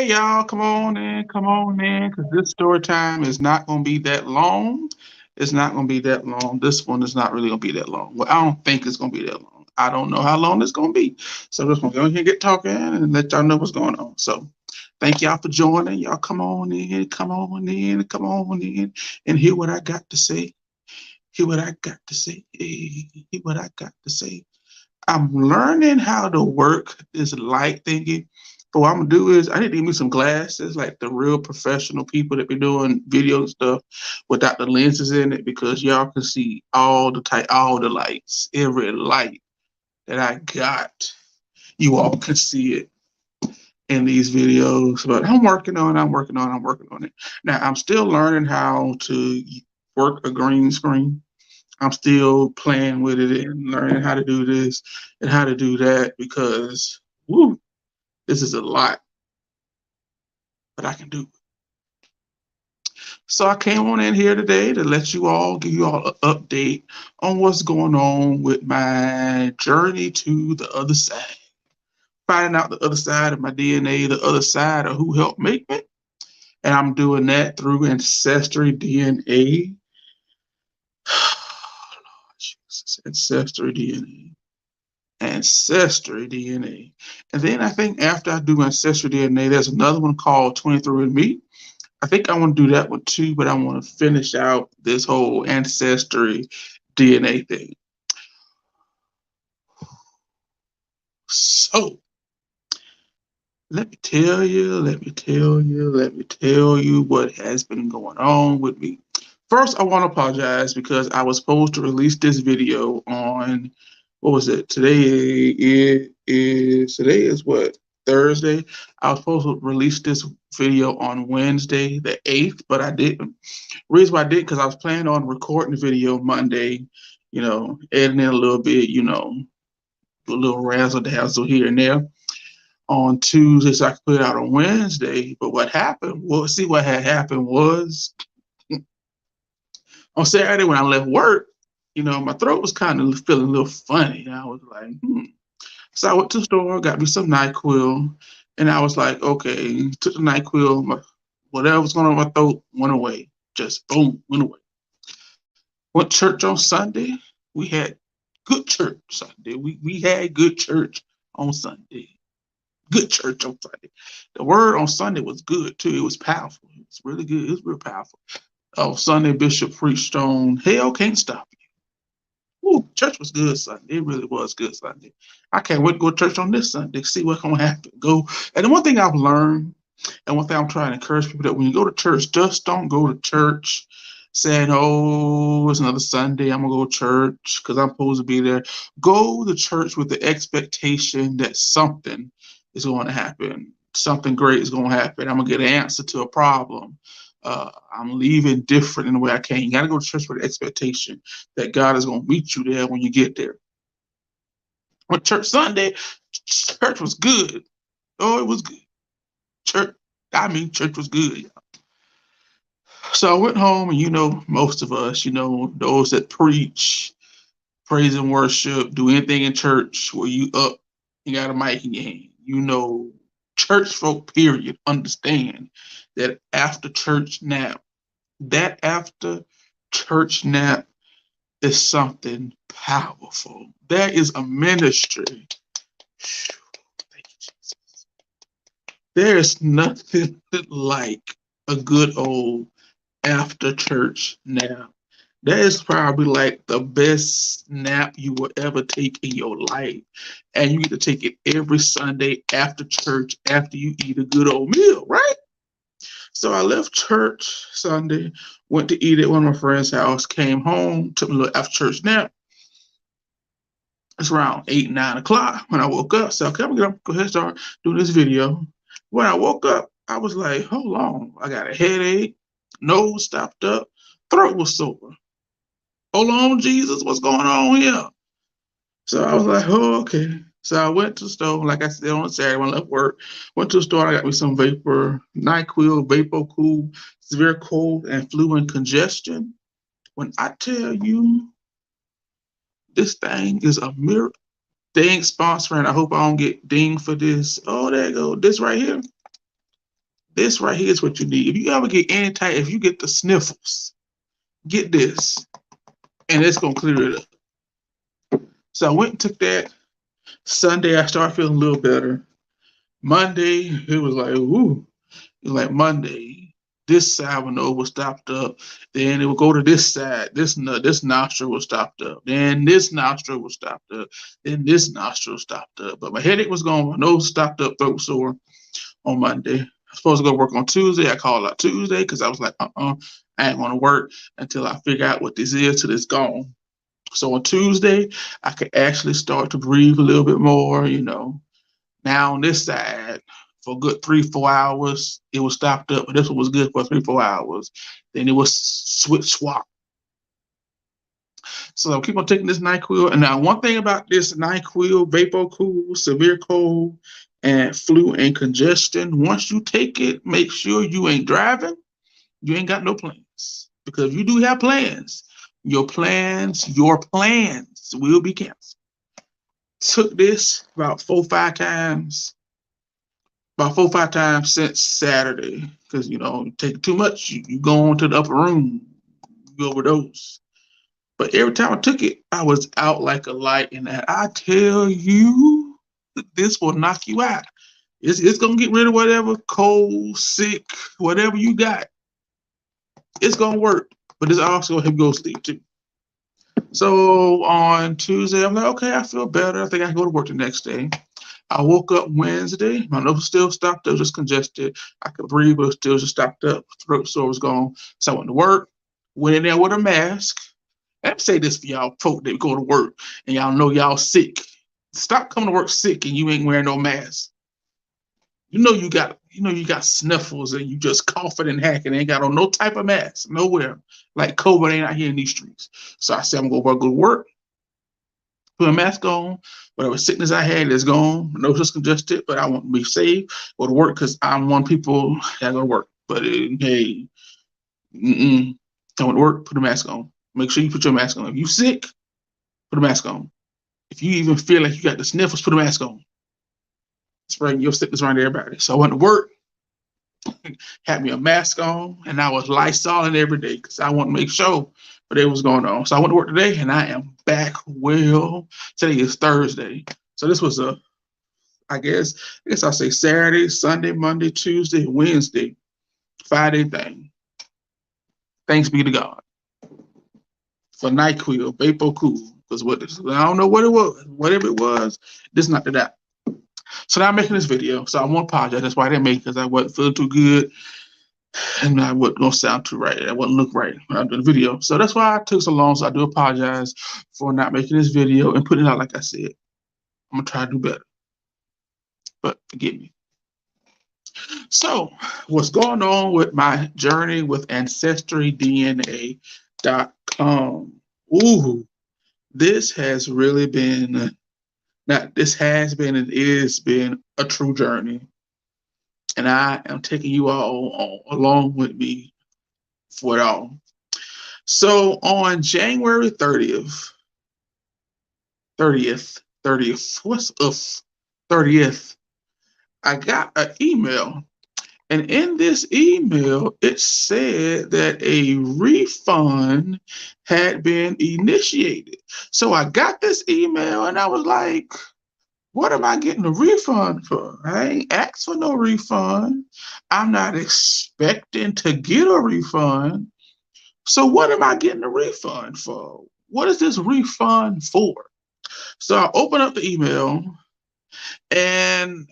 Hey, y'all, come on in, because this story time is not going to be that long. It's not going to be that long. This one is not really going to be that long. Well, I don't think it's going to be that long. I don't know how long it's going to be. So I'm just going to go ahead and get talking and let y'all know what's going on. So thank y'all for joining. Y'all come on in, come on in, come on in, and hear what I got to say. Hear what I got to say. Hear what I got to say. I'm learning how to work this light thingy. But what I'm gonna do is I need to get me some glasses, like the real professional people that be doing video and stuff without the lenses in it, because y'all can see all the lights, every light that I got. You all can see it in these videos. But I'm working on it. Now I'm still learning how to work a green screen. I'm still playing with it and learning how to do this and how to do that because woo, this is a lot, but I can do it. So I came on in here today to give you all an update on what's going on with my journey to the other side. Finding out the other side of my DNA, the other side of who helped make me. And I'm doing that through Ancestry DNA. Lord Jesus, Ancestry DNA. Ancestry DNA. And then I think after I do Ancestry DNA, there's another one called 23andMe. I think I want to do that one too, but I want to finish out this whole Ancestry DNA thing. So let me tell you what has been going on with me. First, I want to apologize because I was supposed to release this video on, what was it? Today is what? Thursday. I was supposed to release this video on Wednesday, the 8th, but I didn't. Reason why I did, because I was planning on recording the video Monday, editing it a little bit, a little razzle dazzle here and there on Tuesday so I could put it out on Wednesday. But what happened? Well, see, what had happened was on Saturday when I left work, my throat was kind of feeling a little funny. I was like, So I went to the store, got me some NyQuil, and I was like, okay, took the NyQuil, whatever was going on in my throat went away. Just boom, went away. Went to church on Sunday. We had good church Sunday. We had good church on Sunday. Good church on Sunday. The word on Sunday was good too. It was powerful. It was really good. It was real powerful. Oh, Sunday Bishop preached on hell can't stop you. Ooh, church was good Sunday. It really was good Sunday. I can't wait to go to church on this Sunday, see what's gonna happen. Go. And the one thing I've learned, and one thing I'm trying to encourage people, that when you go to church, just don't go to church saying, oh, it's another Sunday, I'm gonna go to church because I'm supposed to be there. Go to church with the expectation that something is going to happen. Something great is going to happen. I'm gonna get an answer to a problem. I'm leaving different in the way I came. You got to go to church with the expectation that God is going to meet you there when you get there. On church Sunday, church was good. Oh, it was good. Church was good. So I went home, and most of us, those that preach, praise and worship, do anything in church where you up, you got a mic in your hand. Church folk, period, understand that after church nap is something powerful. There is a ministry. Thank you, Jesus. There is nothing like a good old after church nap. That is probably like the best nap you will ever take in your life. And you get to take it every Sunday after church, after you eat a good old meal, right? So I left church Sunday, went to eat at one of my friend's house, came home, took a little after church nap. It's around 8, 9 o'clock when I woke up. So okay, I'm gonna go ahead and start doing this video. When I woke up, I was like, hold on, I got a headache, nose stopped up, throat was sore. Hold on, Jesus, what's going on here? So I was like, oh, okay. So I went to the store, like I said on Saturday when I left work. Went to the store, I got me some NyQuil, Vapor Cool, severe cold and flu and congestion. When I tell you this thing is a miracle, they ain't sponsoring. I hope I don't get dinged for this. Oh, there you go. This right here. This right here is what you need. If you ever get any type, if you get the sniffles, get this, and it's gonna clear it up. So I went and took that. Sunday, I started feeling a little better. Monday, it was like, ooh, it was like Monday. This side was stopped up. Then it would go to this side. This nostril was stopped up. Then this nostril was stopped up. Then this nostril stopped up. But my headache was gone. My nose stopped up. Throat sore on Monday. I was supposed to go work on Tuesday. I called out Tuesday because I was like, I ain't want to work until I figure out what this is till it's gone. So on Tuesday, I could actually start to breathe a little bit more, Now on this side, for a good 3-4 hours, it was stopped up, but this one was good for 3-4 hours. Then it was swap. So I'll keep on taking this NyQuil. And now one thing about this NyQuil, VapoCool, severe cold, and flu and congestion, once you take it, make sure you ain't driving. You ain't got no plans. Because if you do have plans, your plans will be canceled. Took this about 4-5 times. About 4-5 times since Saturday. Because, take too much, you go on to the upper room, you overdose. But every time I took it, I was out like a light. And I tell you, this will knock you out. It's going to get rid of whatever cold, sick, whatever you got. It's going to work. But it's also going to help you go to sleep too. So on Tuesday, I'm like, okay, I feel better. I think I can go to work the next day. I woke up Wednesday. My nose was still stopped up, just congested. I could breathe, but it was still just stopped up. Throat sore was gone. So I went to work. Went in there with a mask. Let me say this for y'all folk that go to work and y'all know y'all sick. Stop coming to work sick and you ain't wearing no mask. You got sniffles and you just coughing and hacking. Ain't got on no type of mask nowhere. Like COVID ain't out here in these streets. So I said I'm gonna go to work, put a mask on. Whatever sickness I had is gone. My nose is congested, but I want to be safe. Go to work because I'm one people that go to work. But hey, I want to work. Put a mask on. Make sure you put your mask on. If you sick, put a mask on. If you even feel like you got the sniffles, put a mask on. Spreading your sickness around everybody. So I went to work, had me a mask on, and I was Lysoling every day because I want to make sure what was going on. So I went to work today, and I am back well. Today is Thursday. So this was I guess I'll say Saturday, Sunday, Monday, Tuesday, Wednesday, 5-day thing. Thanks be to God for NyQuil, VapoCool, because I don't know what it was. Whatever it was, this knocked it out. So now I'm making this video. So I want to apologize. That's why I didn't make it, because I wasn't feeling too good. And I wasn't going to sound too right. I wouldn't look right when I'm doing the video. So that's why I took so long. So I do apologize for not making this video and putting it out like I said. I'm going to try to do better. But forgive me. So what's going on with my journey with AncestryDNA.com? Ooh, this has really been, this has been and is been a true journey. And I am taking you all along with me for it all. So on January 30th, I got an email. And in this email, it said that a refund had been initiated. So I got this email and I was like, what am I getting a refund for? I ain't asked for no refund. I'm not expecting to get a refund. So what am I getting a refund for? What is this refund for? So I open up the email and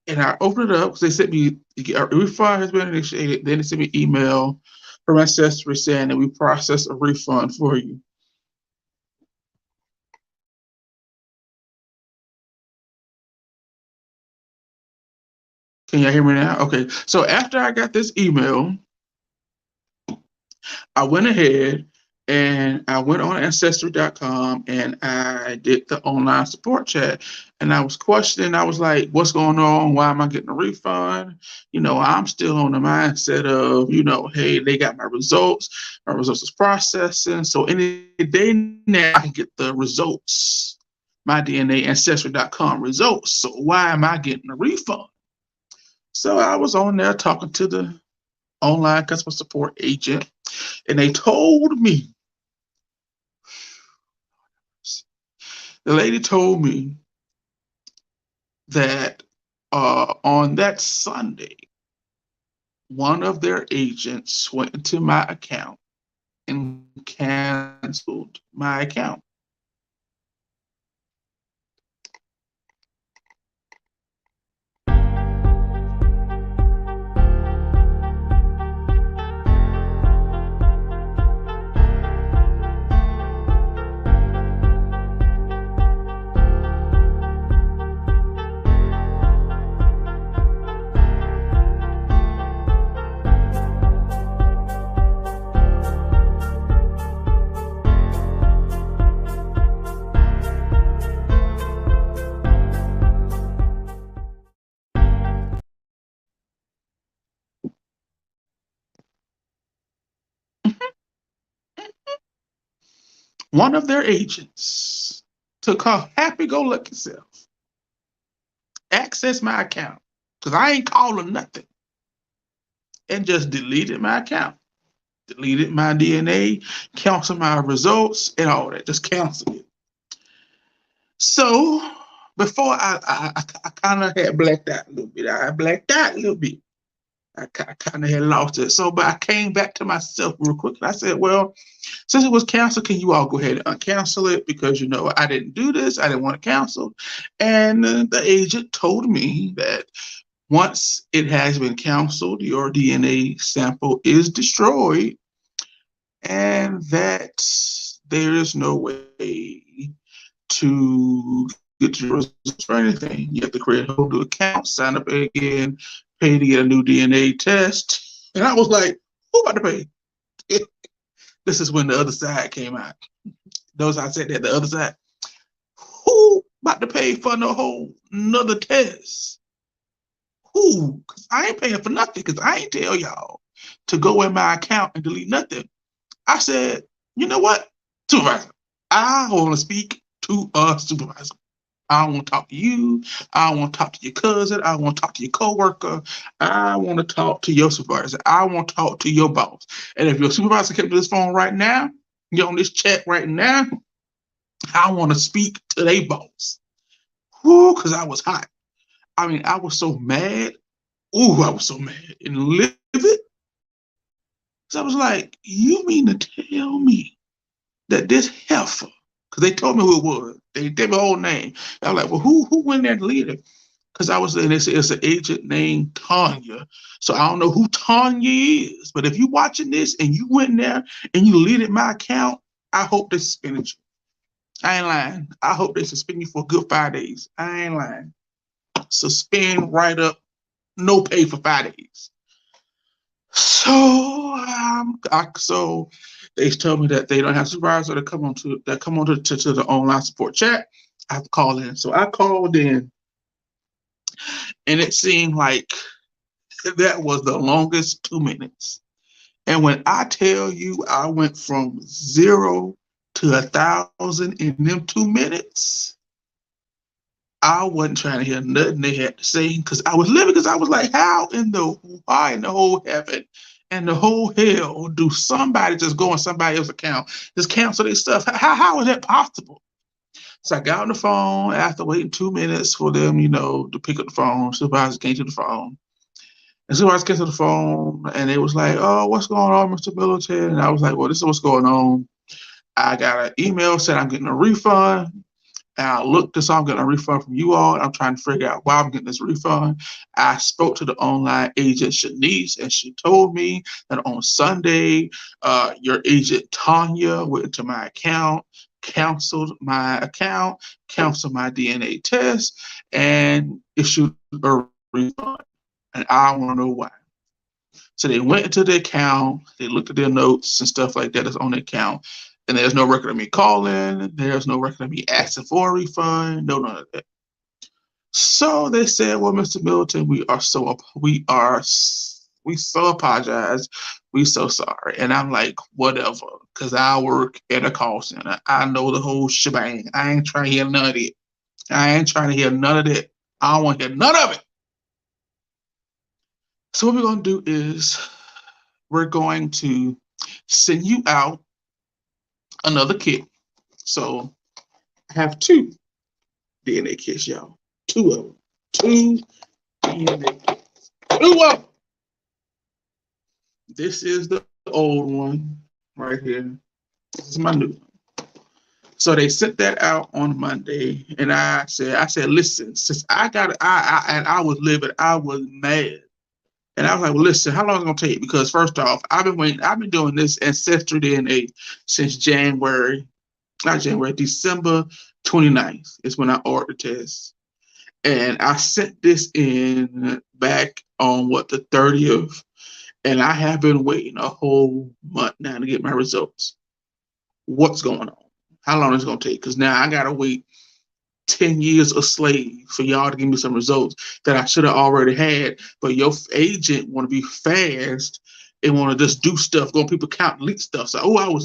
I opened it up because they sent me a refund has been initiated. Then they sent me an email from Ancestry saying that we processed a refund for you. Can y'all hear me now? Okay. So after I got this email, I went ahead and I went on Ancestry.com and I did the online support chat. And I was questioning, I was like, what's going on? Why am I getting a refund? I'm still on the mindset of, hey, they got my results. My results is processing. So any day now I can get the results, my DNA Ancestry.com results. So why am I getting a refund? So I was on there talking to the online customer support agent, and they told me, the lady told me that on that Sunday, one of their agents went into my account and canceled my account. One of their agents took her happy-go-lucky self, accessed my account, because I ain't calling nothing, and just deleted my account. Deleted my DNA, canceled my results, and all that. Just canceled it. So before I kind of had blacked out a little bit. I blacked out a little bit. I kind of had lost it. So, but I came back to myself real quick. And I said, well, since it was canceled, can you all go ahead and uncancel it? Because, you know, I didn't do this. I didn't want to cancel. And the agent told me that once it has been canceled, your DNA sample is destroyed, and that there is no way to get your results or anything. You have to create a whole new account, sign up again, pay to get a new DNA test. And I was like, who about to pay? This is when the other side came out. Those I said that the other side. Who about to pay for no whole another test? Who? Because I ain't paying for nothing, because I ain't tell y'all to go in my account and delete nothing. I said, you know what, supervisor, I want to speak to a supervisor. I want to talk to you. I want to talk to your cousin. I want to talk to your coworker. I want to talk to your supervisor. I want to talk to your boss. And if your supervisor came to this phone right now, you're on this chat right now, I want to speak to their boss. Whoo, because I was hot. I mean, I was so mad. Ooh, I was so mad and livid. So I was like, you mean to tell me that this heifer, because they told me who it was, they gave my whole name. I was like, well, who went there and deleted it? Because I was in this, it's an agent named Tanya. So I don't know who Tanya is, but if you're watching this and you went in there and you deleted my account, I hope they suspended you. I ain't lying. I hope they suspend you for a good 5 days. I ain't lying. Suspend right up, no pay for 5 days. So they told me that they don't have supervisors that come on to the online support chat. I have to call in. So I called in, and it seemed like that was the longest 2 minutes. And when I tell you I went from 0 to 1,000 in them 2 minutes, I wasn't trying to hear nothing they had to say, because I was living, because I was like, why in the whole heaven and the whole hell do somebody just go on somebody else's account, just cancel their stuff? How is that possible? So I got on the phone after waiting 2 minutes for them, to pick up the phone. Supervisor came to the phone. And supervisor came to the phone, and they was like, oh, what's going on, Mr. Middleton? And I was like, well, this is what's going on. I got an email saying I'm getting a refund. And I looked this up, I'm getting a refund from you all. I'm trying to figure out why I'm getting this refund. I spoke to the online agent, Shanice, and she told me that on Sunday, your agent, Tanya, went into my account, canceled my account, canceled my DNA test, and issued a refund. And I want to know why. So they went into the account, they looked at their notes and stuff like that that's on the account. And there's no record of me calling. There's no record of me asking for a refund. No, none of that. So they said, well, Mr. Middleton, we so apologize. We so sorry. And I'm like, whatever, because I work at a call center. I know the whole shebang. I ain't trying to hear none of it. I ain't trying to hear none of that. I don't want to hear none of it. So what we're going to do is we're going to send you out another kit. So I have 2 DNA kits, y'all. 2 of them. 2 DNA kits. 2 of them. This is the old one right here. This is my new one. So they sent that out on Monday, and I said, listen, since I was livid, I was mad. And I was like, well, listen, how long is it gonna take? Because first off, I've been doing this Ancestry DNA since December 29th is when I ordered the test. And I sent this in back on the 30th. And I have been waiting a whole month now to get my results. What's going on? How long is it gonna take? Because now I gotta wait 10 years a slave for y'all to give me some results that I should have already had. But your agent want to be fast and want to just do stuff, go on people count, leak stuff. So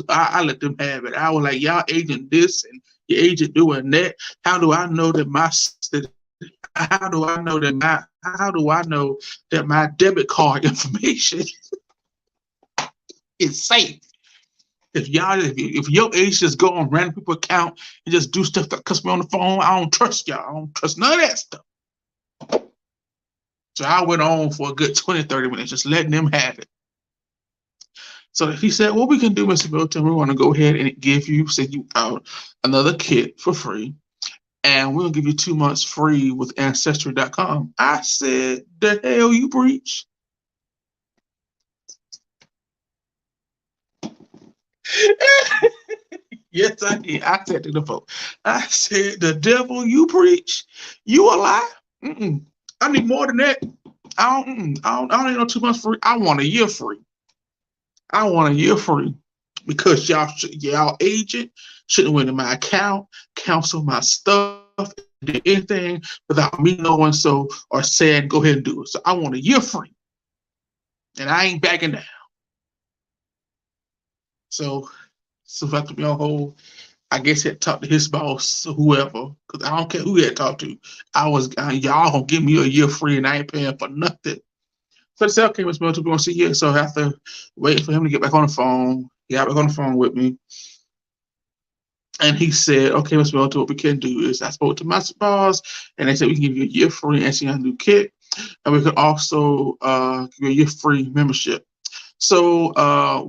I let them have it. I was like, y'all agent this and your agent doing that. How do I know that my debit card information is safe? If your agents just go on random people account and just do stuff that cuts me on the phone, I don't trust y'all. I don't trust none of that stuff. So I went on for a good 20, 30 minutes, just letting them have it. So he said, what we can do, Mr. Milton, we want to go ahead and send you out another kit for free. And we'll give you 2 months free with Ancestry.com. I said, the hell you breach? Yes, I did. I said to the folks, I said, the devil you preach, you a lie? I need more than that. I don't need no 2 months free. I want a year free. I want a year free because y'all agent shouldn't went in my account, cancel my stuff, do anything without me knowing so or saying go ahead and do it. So I want a year free, and I ain't backing down. So if I have to be on hold, I guess he had to talk to his boss or whoever, because I don't care who he had to talk to. Y'all gonna give me a year free and I ain't paying for nothing. So the cell came as well to be on see, yeah. So I have to wait for him to get back on the phone. He got back on the phone with me. And he said, okay, Mr. Melton, what we can do is I spoke to my boss and they said we can give you a year free and see a new kit. And we could also give you a year free membership. So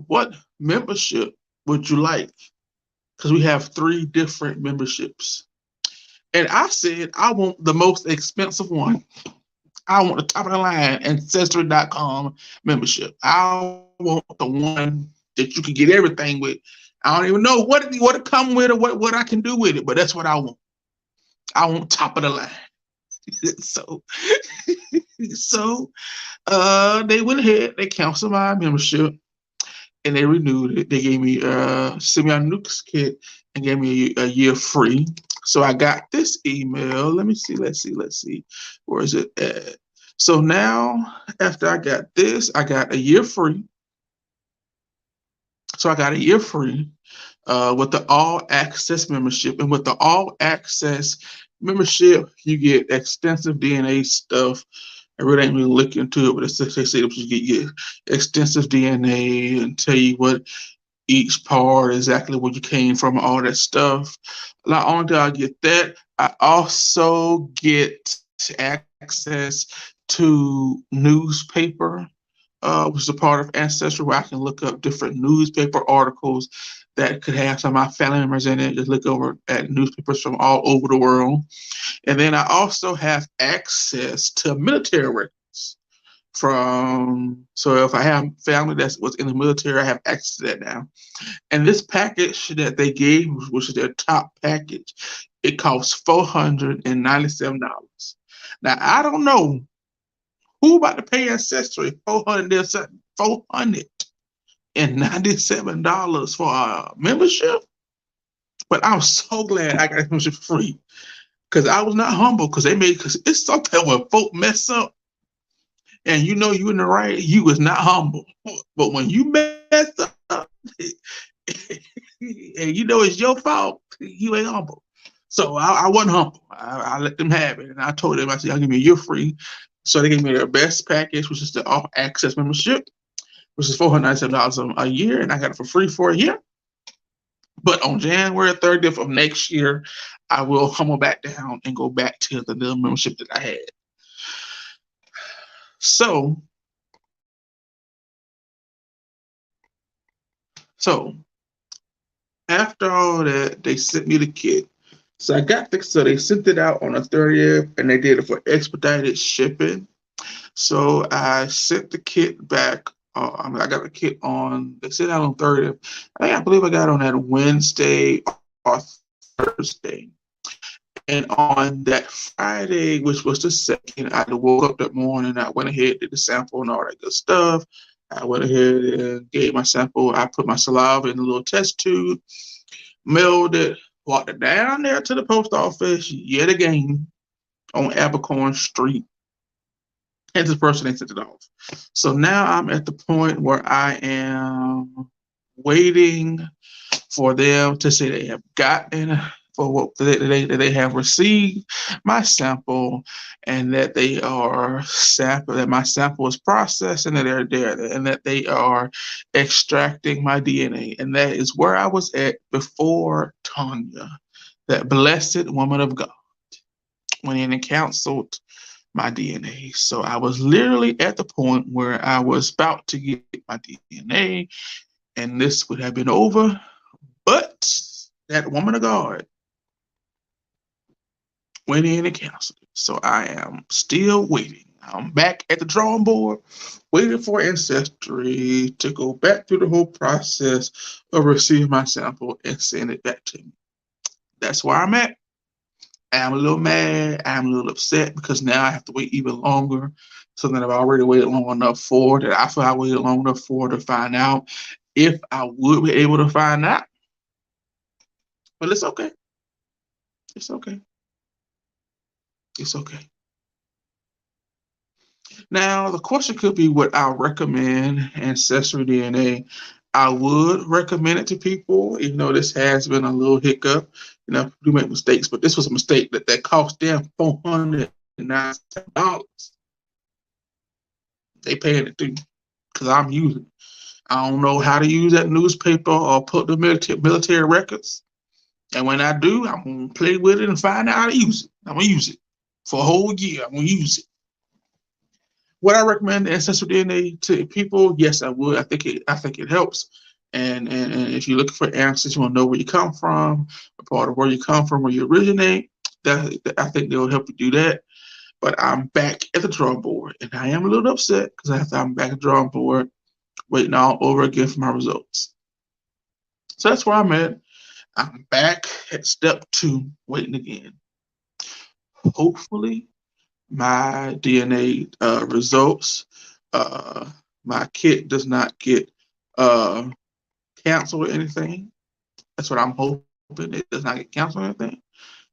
what membership would you like? Because we have 3 different memberships. And I said, I want the most expensive one. I want the top of the line Ancestry.com membership. I want the one that you can get everything with. I don't even know what it come with or what I can do with it, but that's what I want. I want top of the line. so they went ahead, they canceled my membership and they renewed it. They gave me sent me a Nukes kit and gave me a year free. So I got this email. Let's see. Where is it at? So now, after I got this, I got a year free. So I got a year free with the All Access membership. And with the All Access membership, you get extensive DNA stuff. I really ain't really look into it, but they say that you get extensive DNA and tell you what each part, exactly where you came from, all that stuff. Not only do I get that, I also get access to newspaper, which is a part of Ancestry, where I can look up different newspaper articles that could have some of my family members in it. Just look over at newspapers from all over the world. And then I also have access to military records so if I have family that was in the military, I have access to that now. And this package that they gave, which is their top package, it costs $497. Now I don't know who about to pay Ancestry $497 for a membership, but I'm so glad I got this membership free because I was not humble because it's something when folk mess up. And you know you in the right, you was not humble. But when you mess up, and you know it's your fault, you ain't humble. So I wasn't humble. I let them have it. And I told them, I said, y'all give me a year free. So they gave me their best package, which is the all access membership, which is $497 a year, and I got it for free for a year. But on January 30th of next year, I will humble back down and go back to the little membership that I had. So after all that, they sent me the kit. So they sent it out on the 30th, and they did it for expedited shipping. So I sent the kit back. I got the kit on. They sent it out on 30th. I believe I got it on that Wednesday or Thursday. And on that Friday, which was the second, I woke up that morning. I went ahead, did the sample and all that good stuff. I went ahead and gave my sample. I put my saliva in a little test tube, mailed it, walked it down there to the post office yet again on Abercorn Street. And this person they sent it off. So now I'm at the point where I am waiting for them to say they have gotten for what they have received my sample, and that they are that my sample is processed, and that they're there, and that they are extracting my DNA. And that is where I was at before Tanya, that blessed woman of God, went in and counseled my DNA. So I was literally at the point where I was about to get my DNA, and this would have been over. But that woman of God went in and counseled it. So I am still waiting. I'm back at the drawing board, waiting for Ancestry to go back through the whole process of receiving my sample and send it back to me. That's where I'm at. I'm a little mad. I'm a little upset because now I have to wait even longer. Something I've already waited long enough for, that I feel I waited long enough for to find out if I would be able to find out. But it's okay. It's okay. It's okay. Now, the question could be, would I recommend Ancestry DNA? I would recommend it to people, even though this has been a little hiccup. You know, do make mistakes, but this was a mistake that cost them $497. They paying it too, because I'm using it. I don't know how to use that newspaper or put the military records. And when I do, I'm going to play with it and find out how to use it. I'm going to use it for a whole year. I'm going to use it. Would I recommend Ancestry DNA to people? Yes, I would. I think it helps. And if you're looking for answers, you want to know where you come from, a part of where you come from, where you originate. I think they'll help you do that. But I'm back at the drawing board, and I am a little upset because I'm back at the drawing board, waiting all over again for my results. So that's where I'm at. I'm back at step 2, waiting again. Hopefully, my DNA results, my kit does not get canceled or anything. That's what I'm hoping. It does not get canceled or anything.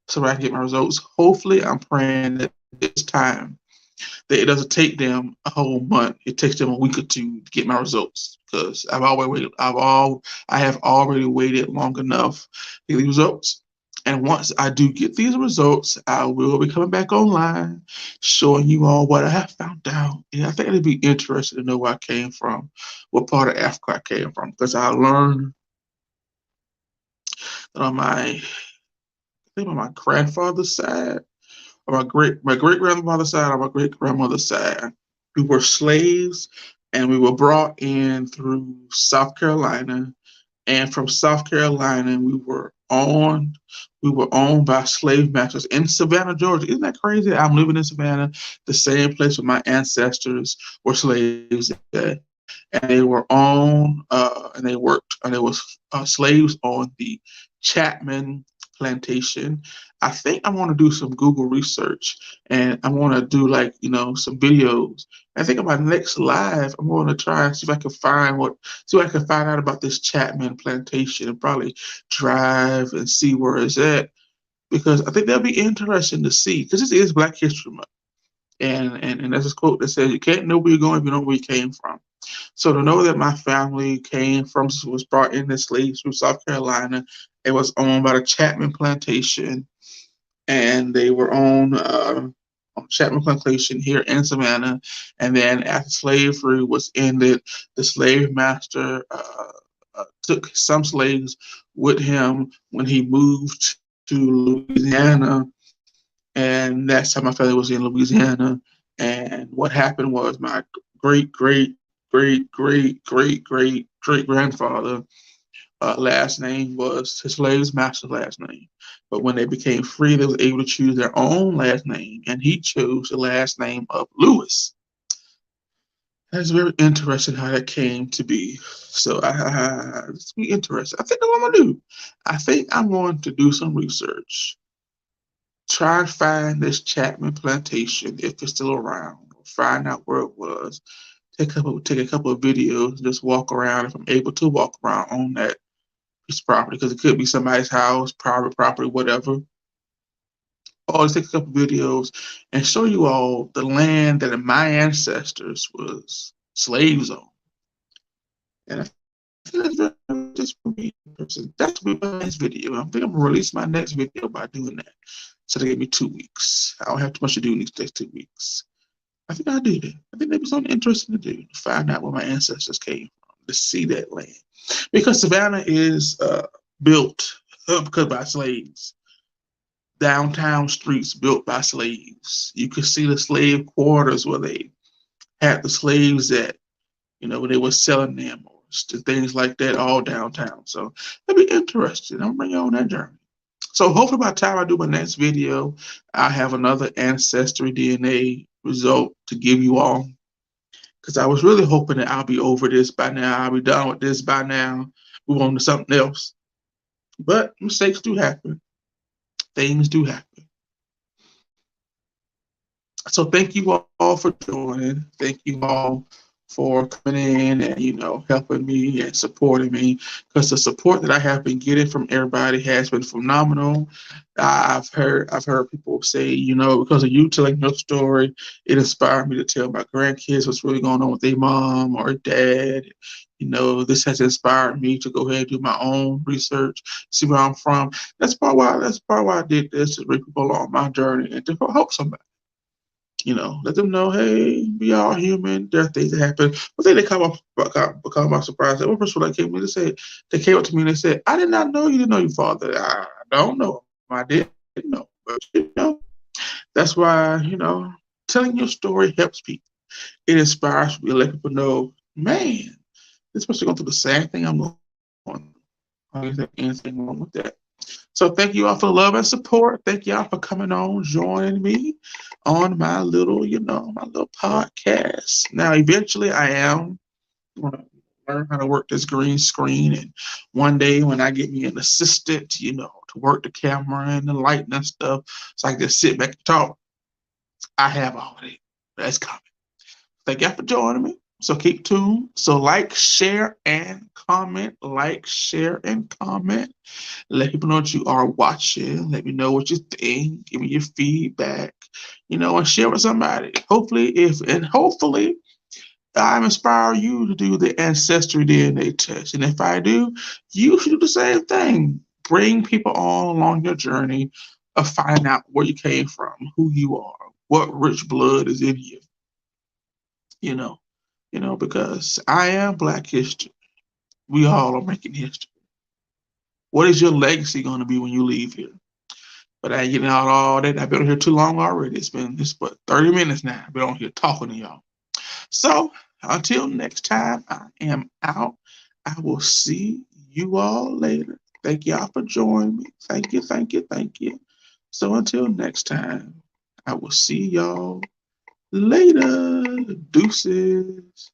So I can get my results. Hopefully, I'm praying that this time that it doesn't take them a whole month. It takes them a week or 2 to get my results, because I have already waited long enough to get these results. And once I do get these results, I will be coming back online, showing you all what I have found out. And I think it'd be interesting to know where I came from, what part of Africa I came from, because I learned that on my grandfather's side, or my great grandfather's side, or my great grandmother's side, we were slaves, and we were brought in through South Carolina. And from South Carolina, we were owned by slave masters in Savannah, Georgia. Isn't that crazy? I'm living in Savannah, the same place where my ancestors were slaves at. And they were owned, and they worked, and there was slaves on the Chapman plantation. I think I want to do some Google research, and I want to do some videos. I think on my next live, I'm going to try and see if I can find out about this Chapman plantation, and probably drive and see where it's at, because I think that'll be interesting to see, because this is Black History Month. And there's this quote that says, you can't know where you're going if you know where you came from. So to know that my family was brought in as slaves from South Carolina, it was owned by the Chapman plantation, and they were owned on Chapman Plantation here in Savannah. And then after slavery was ended, the slave master took some slaves with him when he moved to Louisiana. And that's how my family was in Louisiana. And what happened was my great, great, great, great, great, great, great grandfather last name was his slave's master's last name. But when they became free, they was able to choose their own last name, and he chose the last name of Lewis. That's very interesting how that came to be. So it's be interesting. I think that's what I'm gonna do. I think I'm going to do some research. Try and find this Chapman Plantation if it's still around. Find out where it was. Take a couple of videos. Just walk around if I'm able to walk around on that piece of property, because it could be somebody's house, private property, whatever. Or just take a couple videos and show you all the land that my ancestors was slaves on. And I feel that's just for me. That's my next video. I think I'm gonna release my next video by doing that. So they gave me 2 weeks. I don't have too much to do in these next 2 weeks. I think I'll do that. I think that'd be something interesting to do, to find out where my ancestors came from, to see that land. Because Savannah is built because by slaves. Downtown streets built by slaves. You could see the slave quarters where they had the slaves at, when they were selling them or things like that, all downtown. So it'd be interesting. I'll bring you on that journey. So hopefully by the time I do my next video, I'll have another ancestry DNA result to give you all. Because I was really hoping that I'll be over this by now. I'll be done with this by now. Move on to something else. But mistakes do happen. Things do happen. So thank you all for joining. Thank you all for coming in and helping me and supporting me, because the support that I have been getting from everybody has been phenomenal. I've heard people say, because of you telling your story, it inspired me to tell my grandkids what's really going on with their mom or dad. This has inspired me to go ahead and do my own research, see where I'm from. That's part why I did this, to bring people along my journey and to help somebody. Let them know, hey, we all human. There are things that happen. But then they come by surprise. One person that came up to me and they said, I did not know you didn't know your father. I don't know. I didn't know. But that's why, telling your story helps people. It inspires me to let people know, man, this person going through the same thing I'm going through. I don't think anything wrong with that. So thank you all for the love and support. Thank y'all for coming on, joining me on my little, my little podcast. Now, eventually I am going to learn how to work this green screen. And one day when I get me an assistant, to work the camera and the lighting and stuff, so I can just sit back and talk, I have all of it. That's coming. Thank y'all for joining me. So keep tuned. So like, share, and comment. Like, share, and comment. Let people know that you are watching. Let me know what you think. Give me your feedback. And share with somebody. Hopefully I inspire you to do the ancestry DNA test. And if I do, you should do the same thing. Bring people all along your journey of finding out where you came from, who you are, what rich blood is in you. Because I am Black history. We all are making history. What is your legacy going to be when you leave here? But I ain't getting out all that. I've been on here too long already. It's been 30 minutes now. I've been on here talking to y'all. So until next time, I am out. I will see you all later. Thank y'all for joining me. Thank you, thank you, thank you. So until next time, I will see y'all later. Deuces.